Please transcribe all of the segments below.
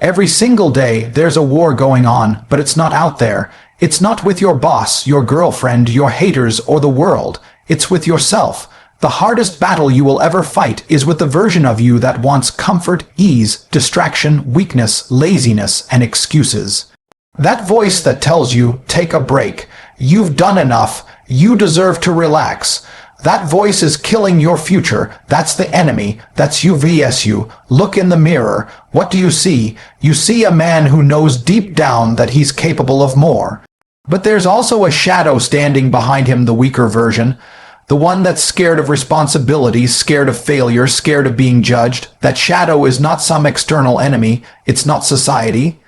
Every single day, there's a war going on, but it's not out there. It's not with your boss, your girlfriend, your haters, or the world. It's with yourself. The hardest battle you will ever fight is with the version of you that wants comfort, ease, distraction, weakness, laziness, and excuses. That voice that tells you, take a break. You've done enough. You deserve to relax. That voice is killing your future. That's the enemy. That's you vs you. Look in the mirror. What do you see? You see a man who knows deep down that he's capable of more. But there's also a shadow standing behind him, the weaker version. The one that's scared of responsibility, scared of failure, scared of being judged. That shadow is not some external enemy. It's not society.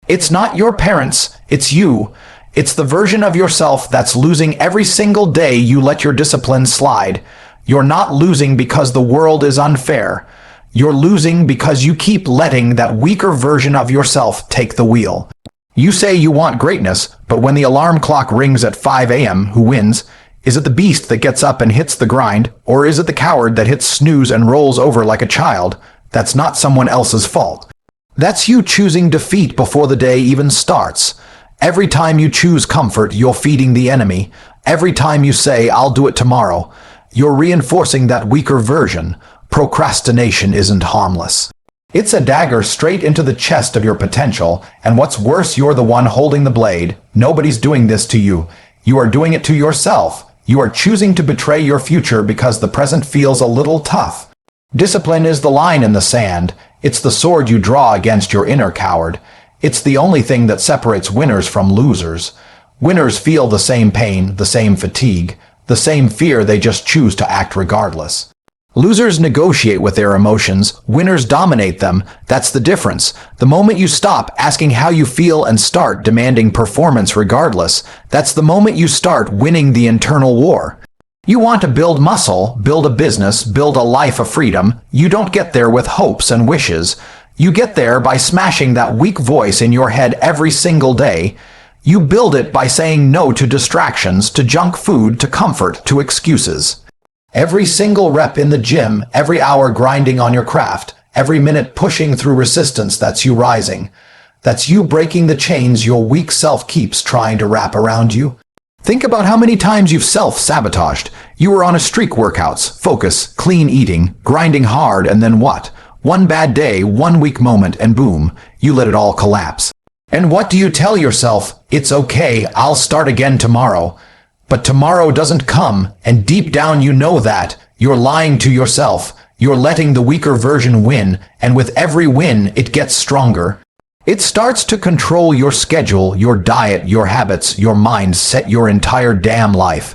It's not your parents. It's you. It's the version of yourself that's losing every single day you let your discipline slide. You're not losing because the world is unfair. You're losing because you keep letting that weaker version of yourself take the wheel. You say you want greatness, but when the alarm clock rings at 5 a.m., who wins? Is it the beast that gets up and hits the grind, or is it the coward that hits snooze and rolls over like a child? That's not someone else's fault. That's you choosing defeat before the day even starts. Every time you choose comfort, you're feeding the enemy. Every time you say, I'll do it tomorrow, you're reinforcing that weaker version. Procrastination isn't harmless. It's a dagger straight into the chest of your potential, and what's worse, you're the one holding the blade. Nobody's doing this to you. You are doing it to yourself. You are choosing to betray your future because the present feels a little tough. Discipline is the line in the sand. It's the sword you draw against your inner coward. It's the only thing that separates winners from losers. Winners feel the same pain, the same fatigue, the same fear, they just choose to act regardless. Losers negotiate with their emotions, winners dominate them. That's the difference. The moment you stop asking how you feel and start demanding performance regardless, that's the moment you start winning the internal war. You want to build muscle, build a business, build a life of freedom. You don't get there with hopes and wishes. You get there by smashing that weak voice in your head every single day. You build it by saying no to distractions, to junk food, to comfort, to excuses. Every single rep in the gym, every hour grinding on your craft, every minute pushing through resistance, that's you rising. That's you breaking the chains your weak self keeps trying to wrap around you. Think about how many times you've self-sabotaged. You were on a streak, workouts, focus, clean eating, grinding hard, and then what? One bad day, one weak moment, and boom, you let it all collapse. And what do you tell yourself? It's okay, I'll start again tomorrow. But tomorrow doesn't come, and deep down you know that. You're lying to yourself. You're letting the weaker version win, and with every win, it gets stronger. It starts to control your schedule, your diet, your habits, your mindset, your entire damn life.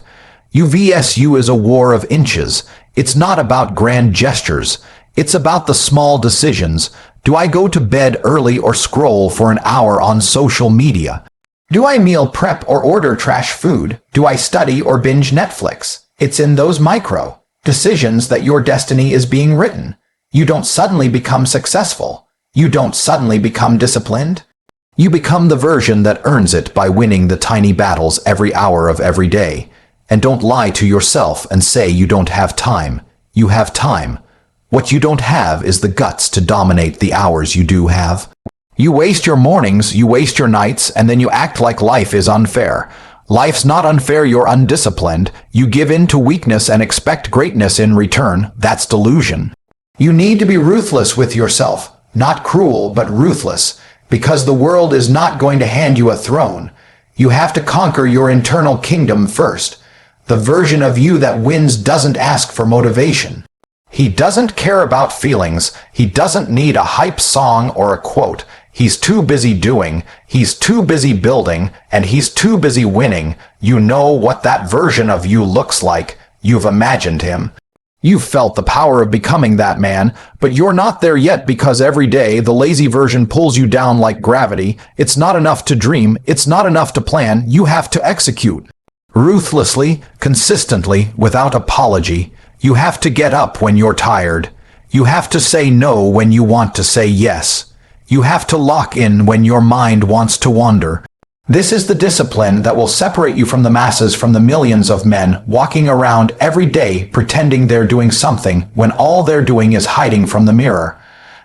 You vs you is a war of inches. It's not about grand gestures. It's about the small decisions. Do I go to bed early or scroll for an hour on social media? Do I meal prep or order trash food? Do I study or binge Netflix? It's in those micro decisions that your destiny is being written. You don't suddenly become successful. You don't suddenly become disciplined. You become the version that earns it by winning the tiny battles every hour of every day. And don't lie to yourself and say you don't have time. You have time. What you don't have is the guts to dominate the hours you do have. You waste your mornings, you waste your nights, and then you act like life is unfair. Life's not unfair, you're undisciplined. You give in to weakness and expect greatness in return. That's delusion. You need to be ruthless with yourself. Not cruel, but ruthless. Because the world is not going to hand you a throne. You have to conquer your internal kingdom first. The version of you that wins doesn't ask for motivation. He doesn't care about feelings. He doesn't need a hype song or a quote. He's too busy doing, he's too busy building, and he's too busy winning. You know what that version of you looks like. You've imagined him. You've felt the power of becoming that man, but you're not there yet because every day the lazy version pulls you down like gravity. It's not enough to dream, it's not enough to plan, you have to execute. Ruthlessly, consistently, without apology. You have to get up when you're tired. You have to say no when you want to say yes. You have to lock in when your mind wants to wander. This is the discipline that will separate you from the masses, from the millions of men walking around every day pretending they're doing something when all they're doing is hiding from the mirror.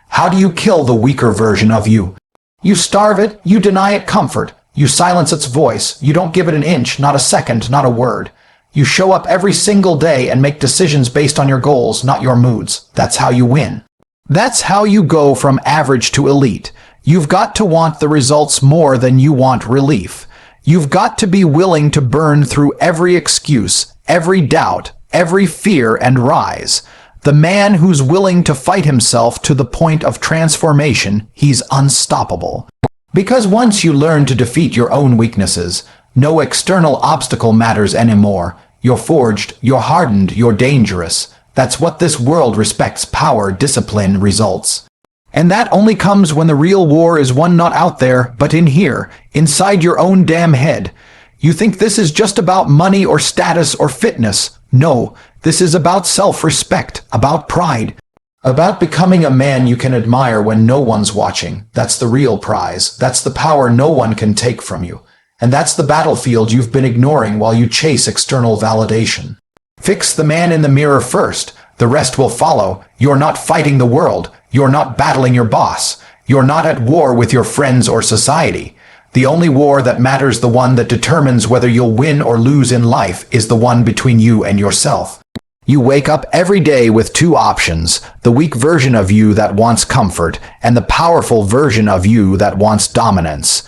How do you kill the weaker version of you? You starve it, you deny it comfort, you silence its voice, you don't give it an inch, not a second, not a word. You show up every single day and make decisions based on your goals, not your moods. That's how you win. That's how you go from average to elite. You've got to want the results more than you want relief. You've got to be willing to burn through every excuse, every doubt, every fear and rise. The man who's willing to fight himself to the point of transformation, he's unstoppable. Because once you learn to defeat your own weaknesses, no external obstacle matters anymore. You're forged, you're hardened, you're dangerous. That's what this world respects: power, discipline, results. And that only comes when the real war is won not out there, but in here, inside your own damn head. You think this is just about money or status or fitness. No, this is about self-respect, about pride, about becoming a man you can admire when no one's watching. That's the real prize. That's the power no one can take from you. And that's the battlefield you've been ignoring while you chase external validation. Fix the man in the mirror first. The rest will follow. You're not fighting the world. You're not battling your boss. You're not at war with your friends or society. The only war that matters, the one that determines whether you'll win or lose in life, is the one between you and yourself. You wake up every day with two options: the weak version of you that wants comfort, and the powerful version of you that wants dominance.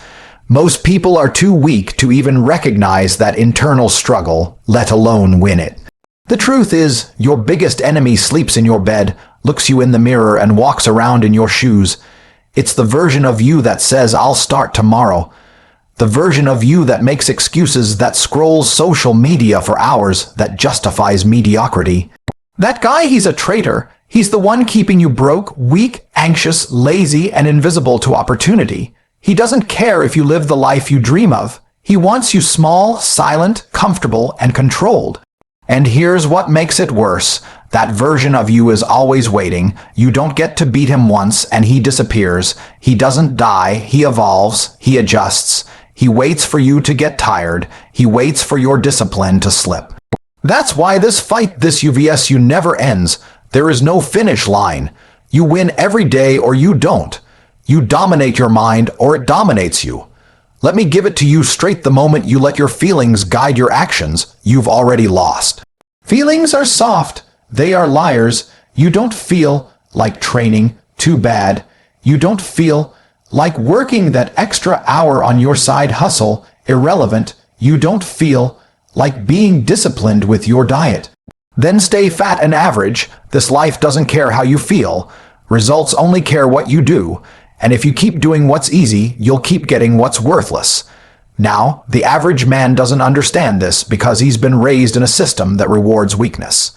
Most people are too weak to even recognize that internal struggle, let alone win it. The truth is, your biggest enemy sleeps in your bed, looks you in the mirror, and walks around in your shoes. It's the version of you that says, "I'll start tomorrow." The version of you that makes excuses, that scrolls social media for hours, that justifies mediocrity. That guy, he's a traitor. He's the one keeping you broke, weak, anxious, lazy, and invisible to opportunity. He doesn't care if you live the life you dream of. He wants you small, silent, comfortable, and controlled. And here's what makes it worse. That version of you is always waiting. You don't get to beat him once, and he disappears. He doesn't die. He evolves. He adjusts. He waits for you to get tired. He waits for your discipline to slip. That's why this fight, this UVSU, never ends. There is no finish line. You win every day or you don't. You dominate your mind or it dominates you. Let me give it to you straight: the moment you let your feelings guide your actions, you've already lost. Feelings are soft. They are liars. You don't feel like training. Too bad. You don't feel like working that extra hour on your side hustle. Irrelevant. You don't feel like being disciplined with your diet. Then stay fat and average. This life doesn't care how you feel. Results only care what you do. And if you keep doing what's easy, you'll keep getting what's worthless. Now, the average man doesn't understand this because he's been raised in a system that rewards weakness.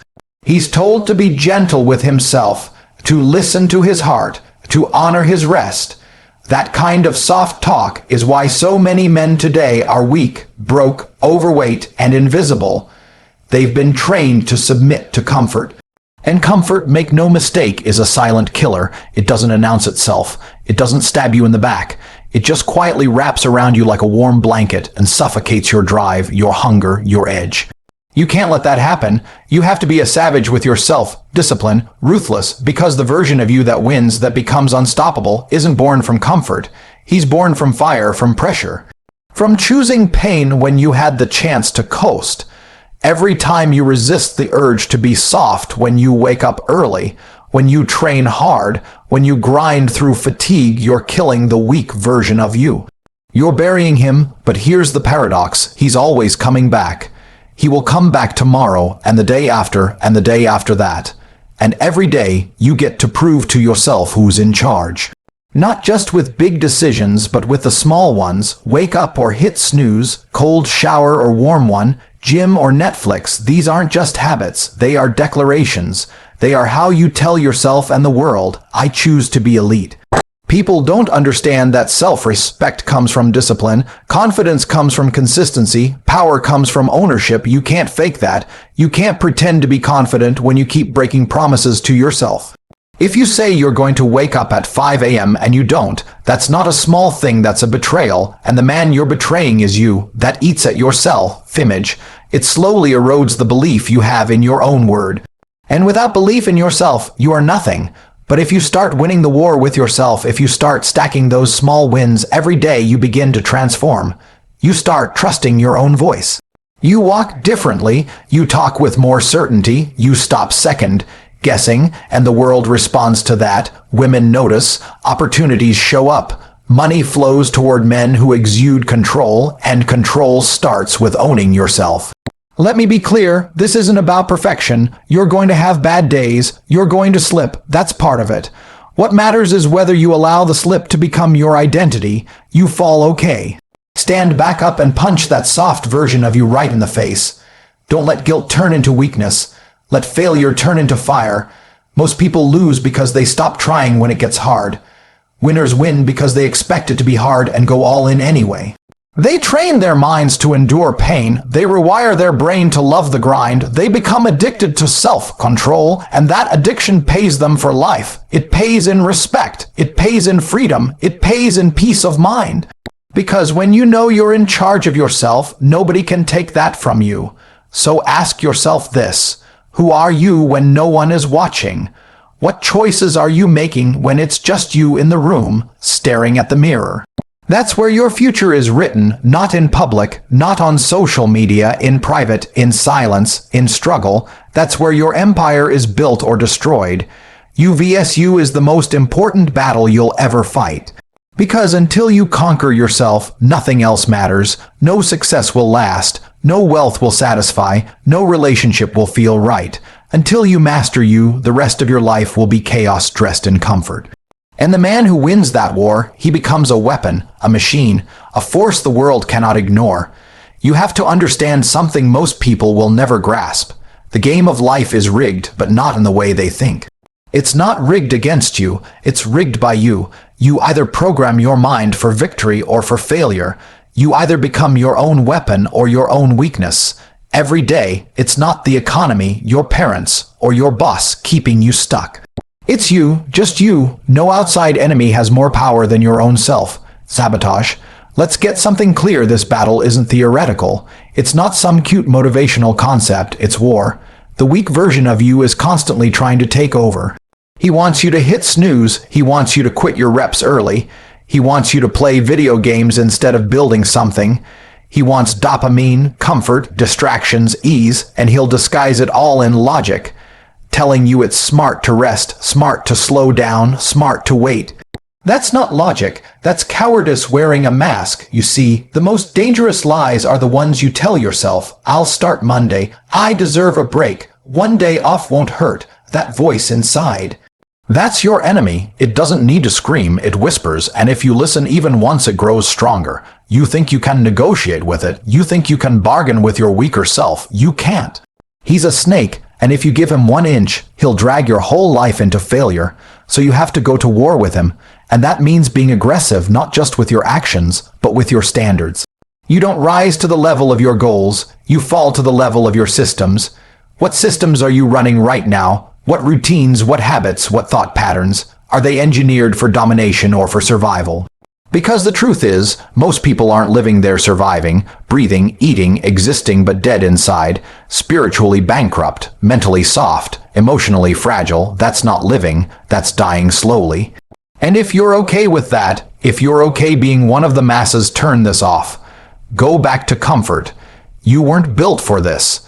He's told to be gentle with himself, to listen to his heart, to honor his rest. That kind of soft talk is why so many men today are weak, broke, overweight, and invisible. They've been trained to submit to comfort. And comfort, make no mistake, is a silent killer. It doesn't announce itself. It doesn't stab you in the back. It just quietly wraps around you like a warm blanket and suffocates your drive, your hunger, your edge. You can't let that happen. You have to be a savage with yourself, disciplined, ruthless, because the version of you that wins, that becomes unstoppable, isn't born from comfort. He's born from fire, from pressure, from choosing pain when you had the chance to coast. Every time you resist the urge to be soft, when you wake up early, when you train hard, when you grind through fatigue, you're killing the weak version of you. You're burying him, but here's the paradox: he's always coming back. He will come back tomorrow, and the day after, and the day after that. And every day, you get to prove to yourself who's in charge. Not just with big decisions, but with the small ones: wake up or hit snooze, cold shower or warm one, gym or Netflix. These aren't just habits, they are declarations. They are how you tell yourself and the world, "I choose to be elite." People don't understand that self-respect comes from discipline, confidence comes from consistency, power comes from ownership. You can't fake that. You can't pretend to be confident when you keep breaking promises to yourself. If you say you're going to wake up at 5 a.m. and you don't, that's not a small thing, that's a betrayal, and the man you're betraying is you. That eats at your self-image. It slowly erodes the belief you have in your own word. And without belief in yourself, you are nothing. But if you start winning the war with yourself, if you start stacking those small wins every day, you begin to transform. You start trusting your own voice. You walk differently, you talk with more certainty, you stop second guessing, and the world responds to that. Women notice, opportunities show up. Money flows toward men who exude control, and control starts with owning yourself. Let me be clear, this isn't about perfection. You're going to have bad days, you're going to slip, that's part of it. What matters is whether you allow the slip to become your identity. You fall okay. Stand back up and punch that soft version of you right in the face. Don't let guilt turn into weakness. Let failure turn into fire. Most people lose because they stop trying when it gets hard. Winners win because they expect it to be hard and go all in anyway. They train their minds to endure pain. They rewire their brain to love the grind. They become addicted to self-control, and that addiction pays them for life. It pays in respect. It pays in freedom. It pays in peace of mind. Because when you know you're in charge of yourself, nobody can take that from you. So ask yourself this: who are you when no one is watching? What choices are you making when it's just you in the room, staring at the mirror? That's where your future is written, not in public, not on social media, in private, in silence, in struggle. That's where your empire is built or destroyed. You vs you is the most important battle you'll ever fight. Because until you conquer yourself, nothing else matters. No success will last. No wealth will satisfy. No relationship will feel right. Until you master you, the rest of your life will be chaos dressed in comfort. And the man who wins that war, he becomes a weapon, a machine, a force the world cannot ignore. You have to understand something most people will never grasp. The game of life is rigged, but not in the way they think. It's not rigged against you, it's rigged by you. You either program your mind for victory or for failure. You either become your own weapon or your own weakness. Every day, it's not the economy, your parents, or your boss keeping you stuck. It's you, just you. No outside enemy has more power than your own self. Sabotage. Let's get something clear: this battle isn't theoretical. It's not some cute motivational concept, it's war. The weak version of you is constantly trying to take over. He wants you to hit snooze, he wants you to quit your reps early, he wants you to play video games instead of building something. He wants dopamine, comfort, distractions, ease, and he'll disguise it all in logic, telling you it's smart to rest, smart to slow down, smart to wait. That's not logic, that's cowardice wearing a mask. You see, the most dangerous lies are the ones you tell yourself. I'll start Monday, I deserve a break, one day off won't hurt, that voice inside. That's your enemy. It doesn't need to scream, it whispers, and if you listen even once it grows stronger. You think you can negotiate with it, you think you can bargain with your weaker self. You can't. He's a snake, and if you give him 1 inch, he'll drag your whole life into failure. So you have to go to war with him, and that means being aggressive not just with your actions, but with your standards. You don't rise to the level of your goals, you fall to the level of your systems. What systems are you running right now? What routines, what habits, what thought patterns? Are they engineered for domination or for survival? Because the truth is, most people aren't living there surviving, breathing, eating, existing but dead inside, spiritually bankrupt, mentally soft, emotionally fragile. That's not living, that's dying slowly. And if you're okay with that, if you're okay being one of the masses, turn this off. Go back to comfort. You weren't built for this.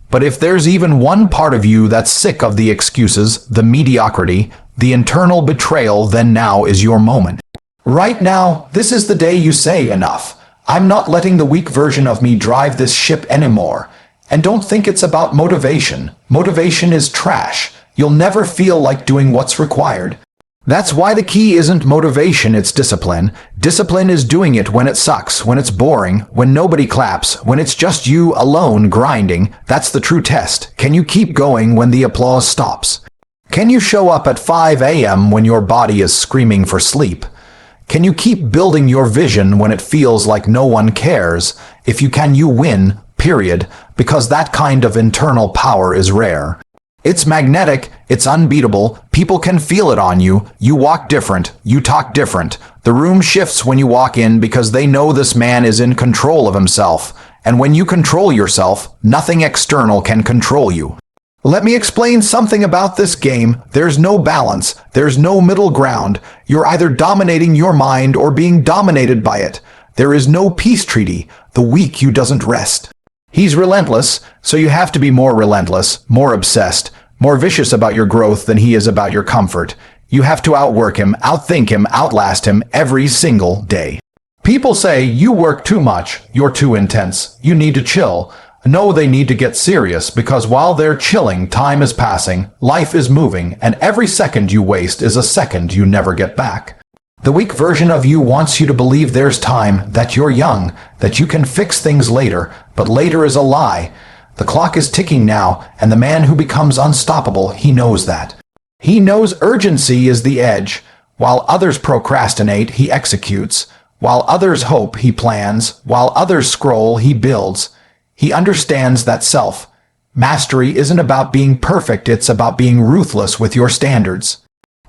But if there's even one part of you that's sick of the excuses, the mediocrity, the internal betrayal, then now is your moment. Right now, this is the day you say enough. I'm not letting the weak version of me drive this ship anymore. And don't think it's about motivation. Motivation is trash. You'll never feel like doing what's required. That's why the key isn't motivation, it's discipline. Discipline is doing it when it sucks, when it's boring, when nobody claps, when it's just you alone grinding. That's the true test. Can you keep going when the applause stops? Can you show up at 5 a.m. when your body is screaming for sleep? Can you keep building your vision when it feels like no one cares? If you can, you win, period, because that kind of internal power is rare. It's magnetic, it's unbeatable, people can feel it on you, you walk different, you talk different. The room shifts when you walk in because they know this man is in control of himself. And when you control yourself, nothing external can control you. Let me explain something about this game. There's no balance. There's no middle ground. You're either dominating your mind or being dominated by it. There is no peace treaty. The weak you doesn't rest. He's relentless, so you have to be more relentless, more obsessed, more vicious about your growth than he is about your comfort. You have to outwork him, outthink him, outlast him every single day. People say, you work too much, you're too intense, you need to chill. No, they need to get serious, because while they're chilling, time is passing, life is moving, and every second you waste is a second you never get back. The weak version of you wants you to believe there's time, that you're young, that you can fix things later, but later is a lie. The clock is ticking now, and the man who becomes unstoppable, he knows that. He knows urgency is the edge. While others procrastinate, he executes. While others hope, he plans. While others scroll, he builds. He understands that self-mastery isn't about being perfect, it's about being ruthless with your standards.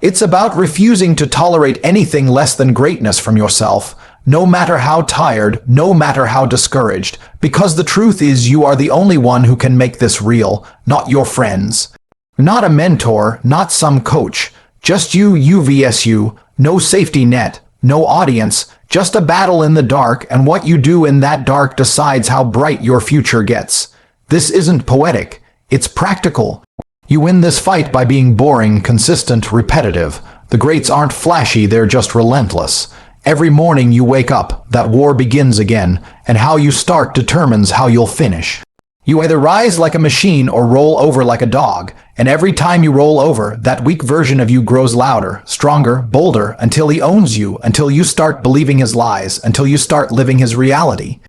It's about refusing to tolerate anything less than greatness from yourself, no matter how tired, no matter how discouraged, because the truth is you are the only one who can make this real, not your friends. Not a mentor, not some coach, just you vs you, no safety net, no audience, just a battle in the dark, and what you do in that dark decides how bright your future gets. This isn't poetic, it's practical. You win this fight by being boring, consistent, repetitive. The greats aren't flashy, they're just relentless. Every morning you wake up, that war begins again, and how you start determines how you'll finish. You either rise like a machine or roll over like a dog, and every time you roll over, that weak version of you grows louder, stronger, bolder, until he owns you, until you start believing his lies, until you start living his reality.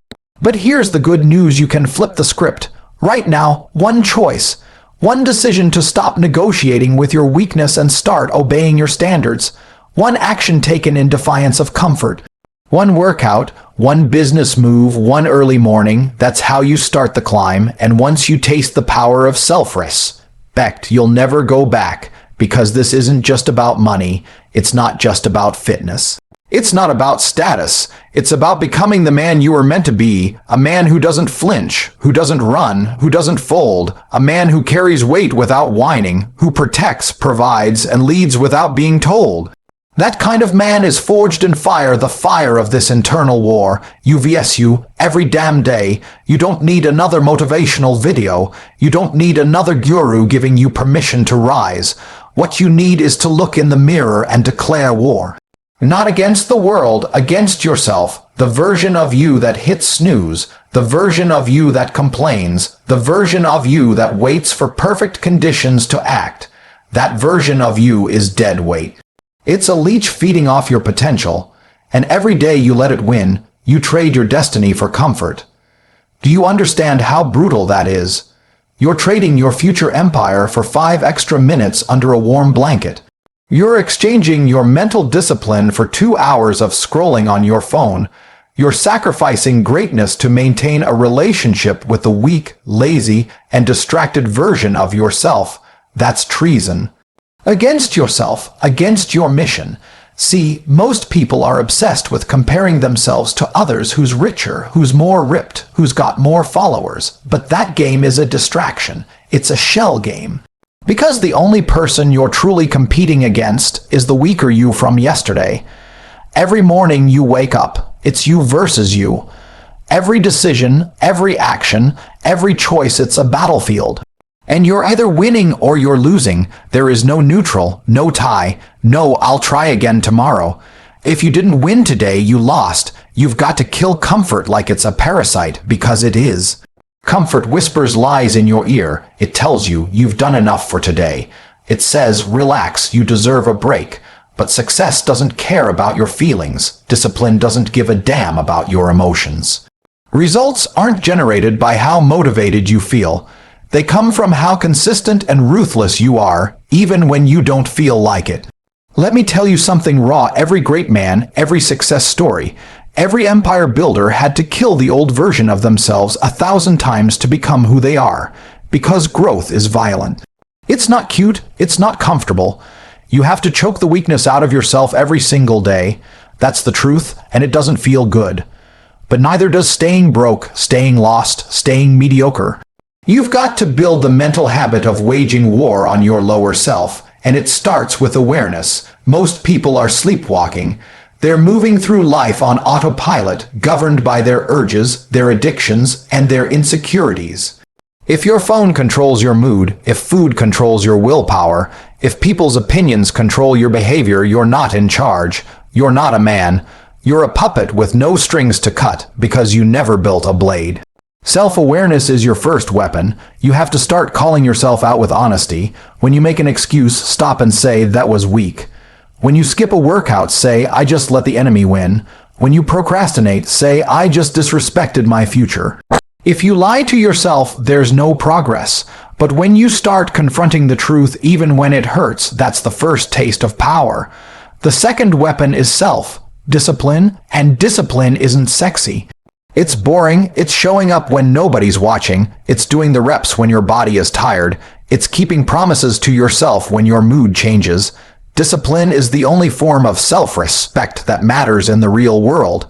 But here's the good news: you can flip the script. Right now, one choice. One decision to stop negotiating with your weakness and start obeying your standards. One action taken in defiance of comfort. One workout, one business move, one early morning. That's how you start the climb, and once you taste the power of self-respect, you'll never go back, because this isn't just about money, it's not just about fitness. It's not about status, it's about becoming the man you were meant to be, a man who doesn't flinch, who doesn't run, who doesn't fold, a man who carries weight without whining, who protects, provides, and leads without being told. That kind of man is forged in fire, the fire of this internal war. You vs you, every damn day. You don't need another motivational video. You don't need another guru giving you permission to rise. What you need is to look in the mirror and declare war. Not against the world, against yourself, the version of you that hits snooze, the version of you that complains, the version of you that waits for perfect conditions to act. That version of you is dead weight. It's a leech feeding off your potential, and every day you let it win, you trade your destiny for comfort. Do you understand how brutal that is? You're trading your future empire for 5 extra minutes under a warm blanket. You're exchanging your mental discipline for 2 hours of scrolling on your phone. You're sacrificing greatness to maintain a relationship with the weak, lazy, and distracted version of yourself. That's treason. Against yourself, against your mission. See, most people are obsessed with comparing themselves to others who's richer, who's more ripped, who's got more followers. But that game is a distraction. It's a shell game. Because the only person you're truly competing against is the weaker you from yesterday. Every morning you wake up, it's you versus you. Every decision, every action, every choice, it's a battlefield. And you're either winning or you're losing. There is no neutral, no tie, no I'll try again tomorrow. If you didn't win today, you lost. You've got to kill comfort like it's a parasite, because it is. Comfort whispers lies in your ear. It tells you you've done enough for today. It says, relax, you deserve a break. But success doesn't care about your feelings. Discipline doesn't give a damn about your emotions. Results aren't generated by how motivated you feel. They come from how consistent and ruthless you are, even when you don't feel like it. Let me tell you something raw. Every great man, every success story, every empire builder had to kill the old version of themselves 1,000 times to become who they are, because growth is violent. It's not cute, it's not comfortable. You have to choke the weakness out of yourself every single day. That's the truth, and it doesn't feel good. But neither does staying broke, staying lost, staying mediocre. You've got to build the mental habit of waging war on your lower self, and it starts with awareness. Most people are sleepwalking. They're moving through life on autopilot, governed by their urges, their addictions, and their insecurities. If your phone controls your mood, if food controls your willpower, if people's opinions control your behavior, you're not in charge. You're not a man. You're a puppet with no strings to cut because you never built a blade. Self-awareness is your first weapon. You have to start calling yourself out with honesty. When you make an excuse, stop and say, "That was weak." When you skip a workout, say, "I just let the enemy win." When you procrastinate, say, "I just disrespected my future." If you lie to yourself, there's no progress. But when you start confronting the truth even when it hurts, that's the first taste of power. The second weapon is self-discipline, and discipline isn't sexy. It's boring, it's showing up when nobody's watching, it's doing the reps when your body is tired, it's keeping promises to yourself when your mood changes. Discipline is the only form of self-respect that matters in the real world.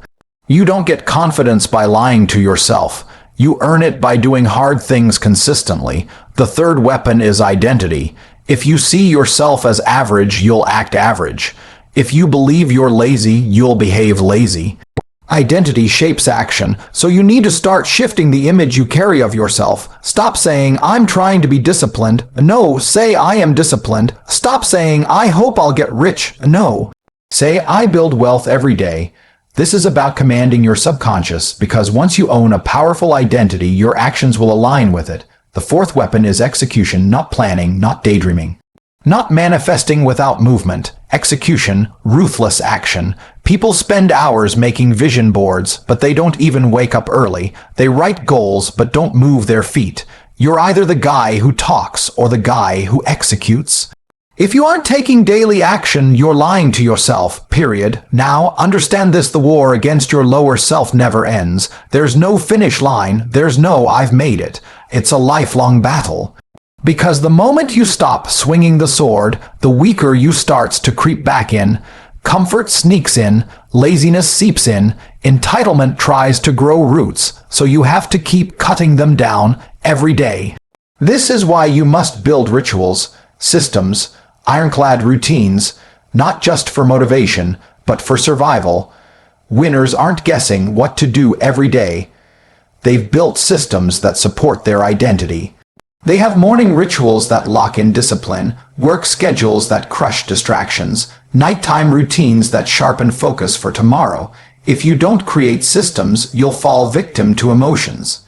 You don't get confidence by lying to yourself. You earn it by doing hard things consistently. The third weapon is identity. If you see yourself as average, you'll act average. If you believe you're lazy, you'll behave lazy. Identity shapes action, so you need to start shifting the image you carry of yourself. Stop saying, "I'm trying to be disciplined." No, say, "I am disciplined." Stop saying, "I hope I'll get rich." No. Say, "I build wealth every day." This is about commanding your subconscious, because once you own a powerful identity, your actions will align with it. The fourth weapon is execution, not planning, not daydreaming. Not manifesting without movement. Execution, ruthless action. People spend hours making vision boards, but they don't even wake up early. They write goals, but don't move their feet. You're either the guy who talks or the guy who executes. If you aren't taking daily action, you're lying to yourself, period. Now, understand this: the war against your lower self never ends. There's no finish line. There's no "I've made it." It's a lifelong battle. Because the moment you stop swinging the sword, the weaker you starts to creep back in. Comfort sneaks in, laziness seeps in, entitlement tries to grow roots, so you have to keep cutting them down every day. This is why you must build rituals, systems, ironclad routines, not just for motivation, but for survival. Winners aren't guessing what to do every day. They've built systems that support their identity. They have morning rituals that lock in discipline, work schedules that crush distractions, nighttime routines that sharpen focus for tomorrow. If you don't create systems, you'll fall victim to emotions.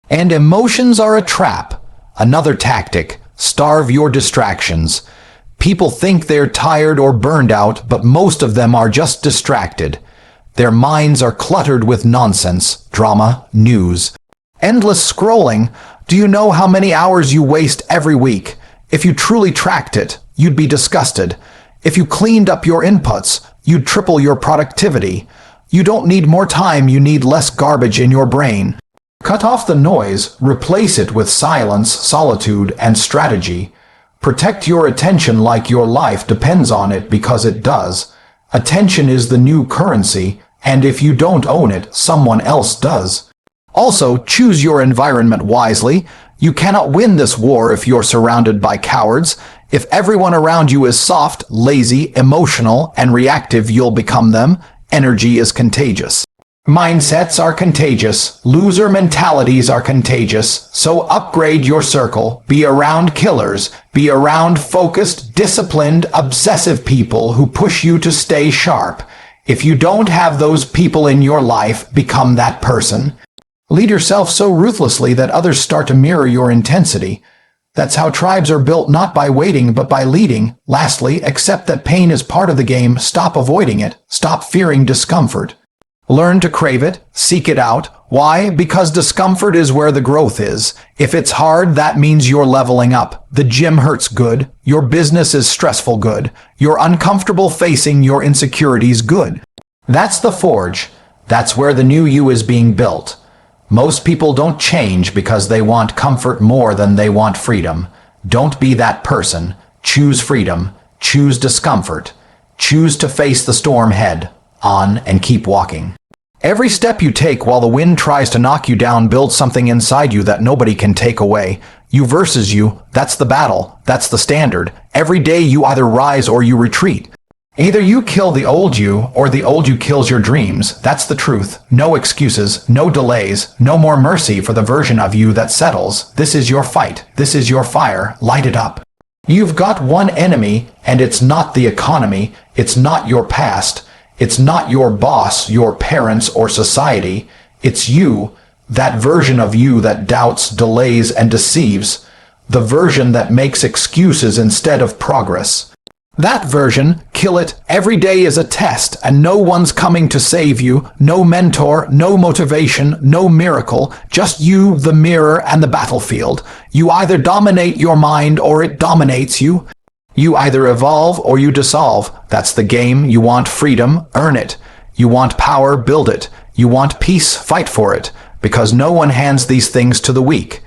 And emotions are a trap. Another tactic: starve your distractions. People think they're tired or burned out, but most of them are just distracted. Their minds are cluttered with nonsense, drama, news, endless scrolling. Do you know how many hours you waste every week? If you truly tracked it, you'd be disgusted. If you cleaned up your inputs, you'd triple your productivity. You don't need more time, you need less garbage in your brain. Cut off the noise, replace it with silence, solitude, and strategy. Protect your attention like your life depends on it, because it does. Attention is the new currency, and if you don't own it, someone else does. Also, choose your environment wisely. You cannot win this war if you're surrounded by cowards. If everyone around you is soft, lazy, emotional, and reactive, you'll become them. Energy is contagious. Mindsets are contagious. Loser mentalities are contagious. So upgrade your circle. Be around killers. Be around focused, disciplined, obsessive people who push you to stay sharp. If you don't have those people in your life, become that person. Lead yourself so ruthlessly that others start to mirror your intensity. That's how tribes are built, not by waiting, but by leading. Lastly, accept that pain is part of the game. Stop avoiding it. Stop fearing discomfort. Learn to crave it. Seek it out. Why? Because discomfort is where the growth is. If it's hard, that means you're leveling up. The gym hurts, good. Your business is stressful, good. You're uncomfortable facing your insecurities, good. That's the forge. That's where the new you is being built. Most people don't change because they want comfort more than they want freedom. Don't be that person. Choose freedom. Choose discomfort. Choose to face the storm head on and keep walking. Every step you take while the wind tries to knock you down builds something inside you that nobody can take away. You versus you, that's the battle, that's the standard. Every day you either rise or you retreat. Either you kill the old you, or the old you kills your dreams. That's the truth. No excuses, no delays, no more mercy for the version of you that settles. This is your fight. This is your fire. Light it up. You've got one enemy, and it's not the economy. It's not your past. It's not your boss, your parents, or society. It's you, that version of you that doubts, delays, and deceives. The version that makes excuses instead of progress. That version, kill it. Every day is a test, and no one's coming to save you. No mentor, no motivation, no miracle. Just you, the mirror, and the battlefield. You either dominate your mind or it dominates you. You either evolve or you dissolve. That's the game. You want freedom, earn it. You want power, build it. You want peace, fight for it. Because no one hands these things to the weak.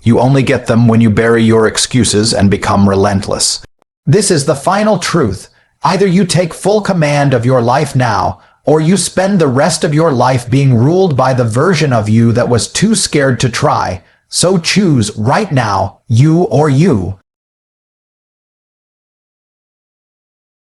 You only get them when you bury your excuses and become relentless. This is the final truth. Either you take full command of your life now, or you spend the rest of your life being ruled by the version of you that was too scared to try. So choose right now, you or you.